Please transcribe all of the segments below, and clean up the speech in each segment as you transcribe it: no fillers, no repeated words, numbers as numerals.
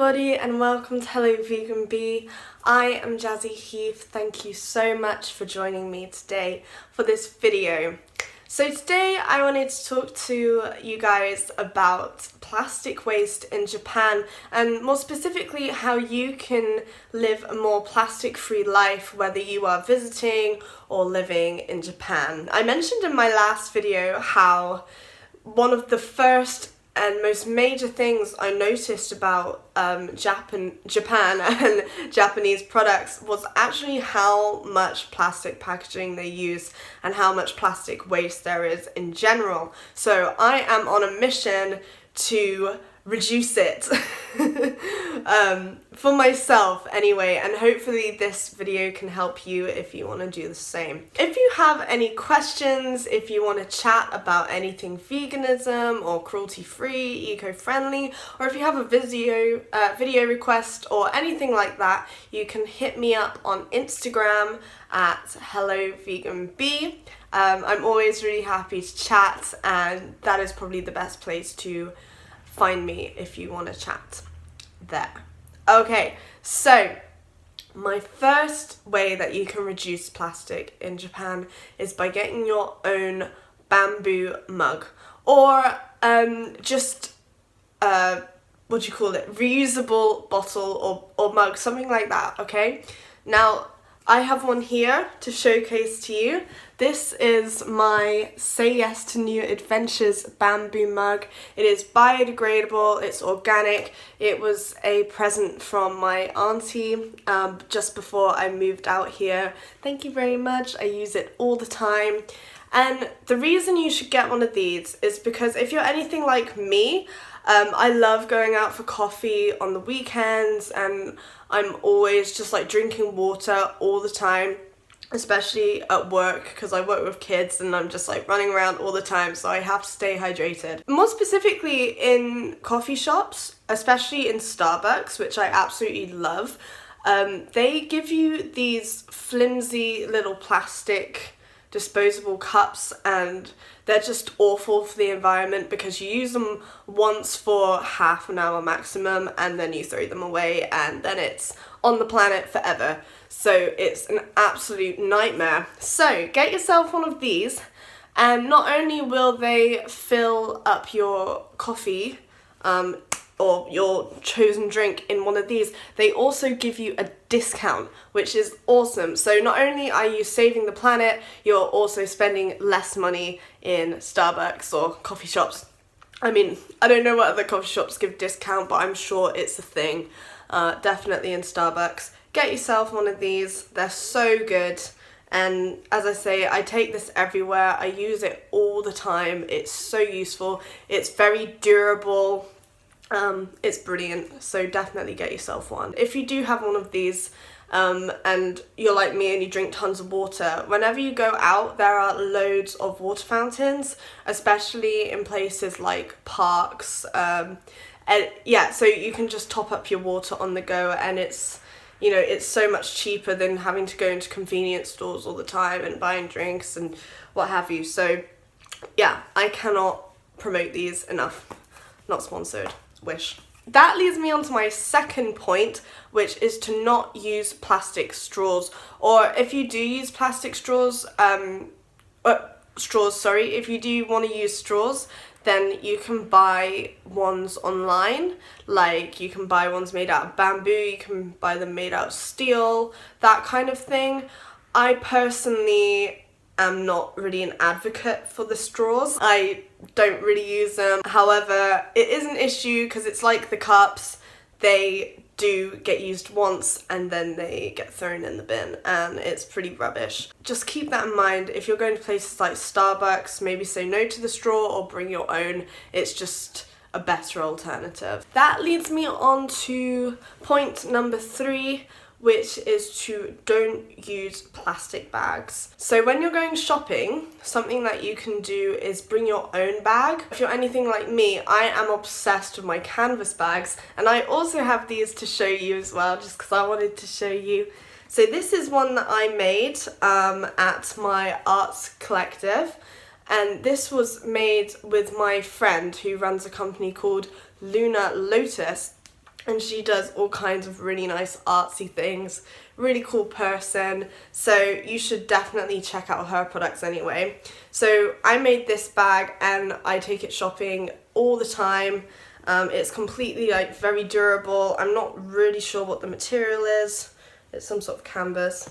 everybody and welcome to Hello Vegan Bee. I am Jazzy Heath. Thank you so much for joining me today for this video. So today I wanted to talk to you guys about plastic waste in Japan and more specifically how you can live a more plastic-free life whether you are visiting or living in Japan. I mentioned in my last video how one of the first and most major things I noticed about Japan and Japanese products was actually how much plastic packaging they use and how much plastic waste there is in general. So I am on a mission to reduce it for myself anyway, and hopefully this video can help you if you want to do the same. If you have any questions, if you want to chat about anything veganism or cruelty-free, eco-friendly, or if you have a video request or anything like that, you can hit me up on Instagram at helloveganbee. I'm always really happy to chat, and that is probably the best place to find me if you want to chat there. Okay, so my first way that you can reduce plastic in Japan is by getting your own bamboo mug or just what do you call it, reusable bottle or mug, something like that. Okay, now I have one here to showcase to you. This is my Say Yes to New Adventures bamboo mug. It is biodegradable, it's organic. It was a present from my auntie just before I moved out here. Thank you very much, I use it all the time. And the reason you should get one of these is because if you're anything like me, I love going out for coffee on the weekends and I'm always just like drinking water all the time, especially at work because I work with kids and I'm just like running around all the time, so I have to stay hydrated. More specifically in coffee shops, especially in Starbucks, which I absolutely love, they give you these flimsy little plastic disposable cups and they're just awful for the environment because you use them once for half an hour maximum and then you throw them away and then it's on the planet forever. So it's an absolute nightmare. So get yourself one of these and not only will they fill up your coffee or your chosen drink in one of these, they also give you a discount, which is awesome. So not only are you saving the planet, you're also spending less money in Starbucks or coffee shops. I mean, I don't know what other coffee shops give discount, but I'm sure it's a thing. Definitely in Starbucks. Get yourself one of these, they're so good. And as I say, I take this everywhere, I use it all the time, it's so useful, it's very durable. It's brilliant, so definitely get yourself one. If you do have one of these and you're like me and you drink tons of water, whenever you go out there are loads of water fountains, especially in places like parks, and yeah, so you can just top up your water on the go and it's, you know, it's so much cheaper than having to go into convenience stores all the time and buying drinks and what have you. So yeah, I cannot promote these enough. Not sponsored. Wish. That leads me on to my second point, which is to not use plastic straws, or if you do use plastic straws, if you do want to use straws, then you can buy ones online. Like you can buy ones made out of bamboo, you can buy them made out of steel, that kind of thing. I personally am not really an advocate for the straws. I don't really use them. However, it is an issue because it's like the cups. They do get used once and then they get thrown in the bin and it's pretty rubbish. Just keep that in mind. If you're going to places like Starbucks, maybe say no to the straw or bring your own. It's just a better alternative. That leads me on to point number 3, which is to don't use plastic bags. So when you're going shopping, something that you can do is bring your own bag. If you're anything like me, I am obsessed with my canvas bags, and I also have these to show you as well, just because I wanted to show you. So this is one that I made at my arts collective, and this was made with my friend who runs a company called Luna Lotus. and she does all kinds of really nice artsy things. Really cool person, so you should definitely check out her products anyway. So I made this bag and I take it shopping all the time. It's completely like very durable. I'm not really sure what the material is. It's some sort of canvas.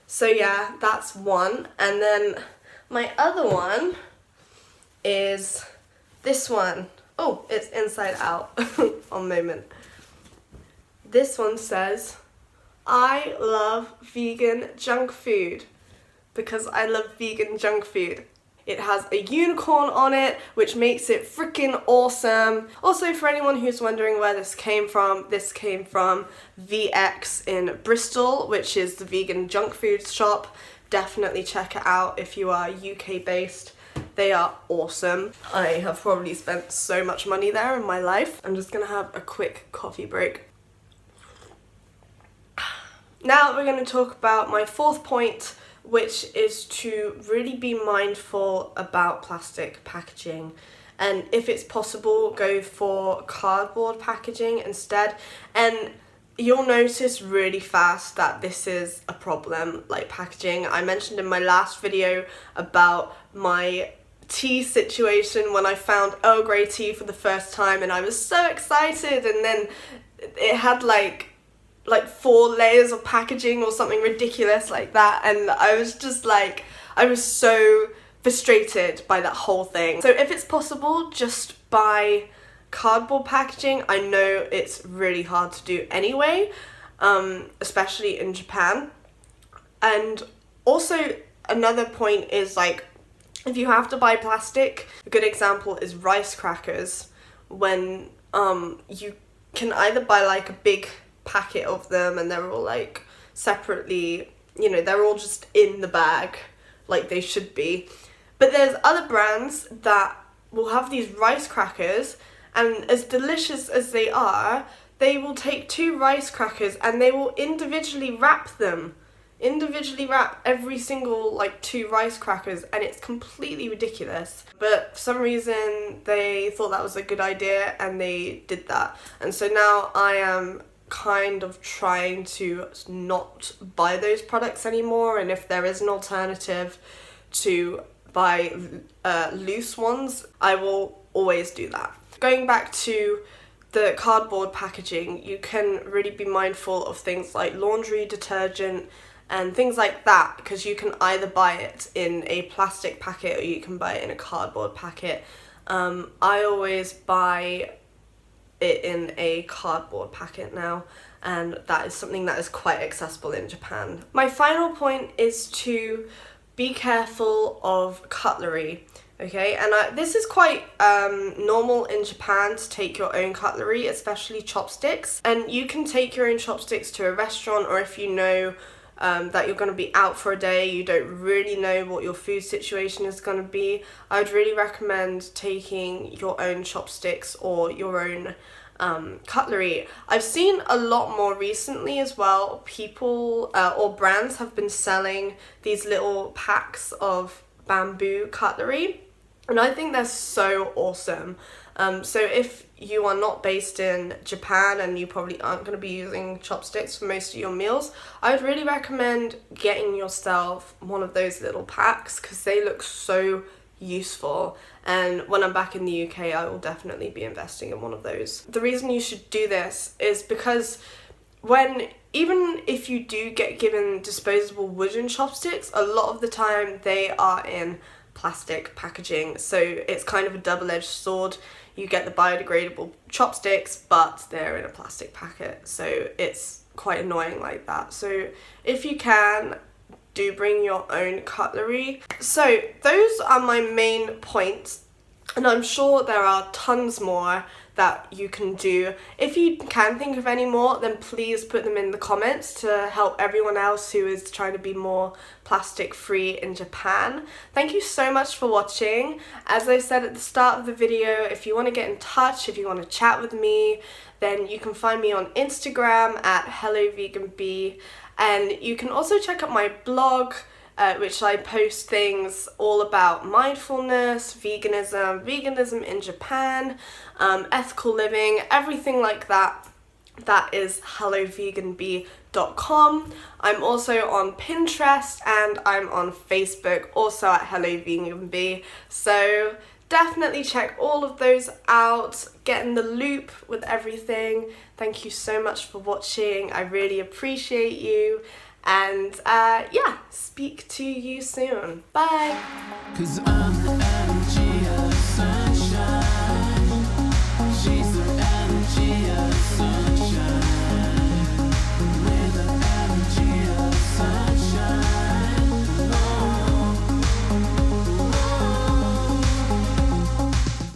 So yeah, that's one. And then my other one is this one. Oh, it's inside out. One moment. This one says, I love vegan junk food, because I love vegan junk food. It has a unicorn on it, which makes it freaking awesome. Also, for anyone who's wondering where this came from VX in Bristol, which is the vegan junk food shop. Definitely check it out if you are UK based. They are awesome. I have probably spent so much money there in my life. I'm just gonna have a quick coffee break. Now we're going to talk about my fourth point, which is to really be mindful about plastic packaging, and if it's possible, go for cardboard packaging instead. And you'll notice really fast that this is a problem, like packaging. I mentioned in my last video about my tea situation when I found Earl Grey tea for the first time, and I was so excited, and then it had like 4 layers of packaging or something ridiculous like that, and I was just like, I was so frustrated by that whole thing. So if it's possible, just buy cardboard packaging. I know it's really hard to do anyway, especially in Japan. And also another point is, like, if you have to buy plastic, a good example is rice crackers, when you can either buy like a big packet of them and they're all like separately, you know, they're all just in the bag like they should be. But there's other brands that will have these rice crackers, and as delicious as they are, they will take 2 rice crackers and they will individually wrap them. Individually wrap every single like 2 rice crackers, and it's completely ridiculous. But for some reason they thought that was a good idea and they did that. And so now I am kind of trying to not buy those products anymore, and if there is an alternative to buy loose ones, I will always do that. Going back to the cardboard packaging, you can really be mindful of things like laundry detergent and things like that, because you can either buy it in a plastic packet or you can buy it in a cardboard packet. I always buy it in a cardboard packet now, and that is something that is quite accessible in Japan. My final point is to be careful of cutlery, okay? And this is quite normal in Japan to take your own cutlery, especially chopsticks. And you can take your own chopsticks to a restaurant, or if you know that you're going to be out for a day, you don't really know what your food situation is going to be, I would really recommend taking your own chopsticks or your own cutlery. I've seen a lot more recently as well, people or brands have been selling these little packs of bamboo cutlery, and I think they're so awesome. So if you are not based in Japan and you probably aren't going to be using chopsticks for most of your meals, I would really recommend getting yourself one of those little packs, because they look so useful, and when I'm back in the UK I will definitely be investing in one of those. The reason you should do this is because even if you do get given disposable wooden chopsticks, a lot of the time they are in plastic packaging, so it's kind of a double-edged sword. You get the biodegradable chopsticks, but they're in a plastic packet, so it's quite annoying like that. So if you can, do bring your own cutlery. So those are my main points, and I'm sure there are tons more that you can do. If you can think of any more, then please put them in the comments to help everyone else who is trying to be more plastic free in Japan. Thank you so much for watching. As I said at the start of the video, if you want to get in touch, if you want to chat with me, then you can find me on Instagram at helloveganbee, and you can also check out my blog which I post things all about mindfulness, veganism in Japan, ethical living, everything like that. That is helloveganbee.com. I'm also on Pinterest and I'm on Facebook, also at helloveganbee. So definitely check all of those out. Get in the loop with everything. Thank you so much for watching. I really appreciate you. And yeah, speak to you soon. Bye.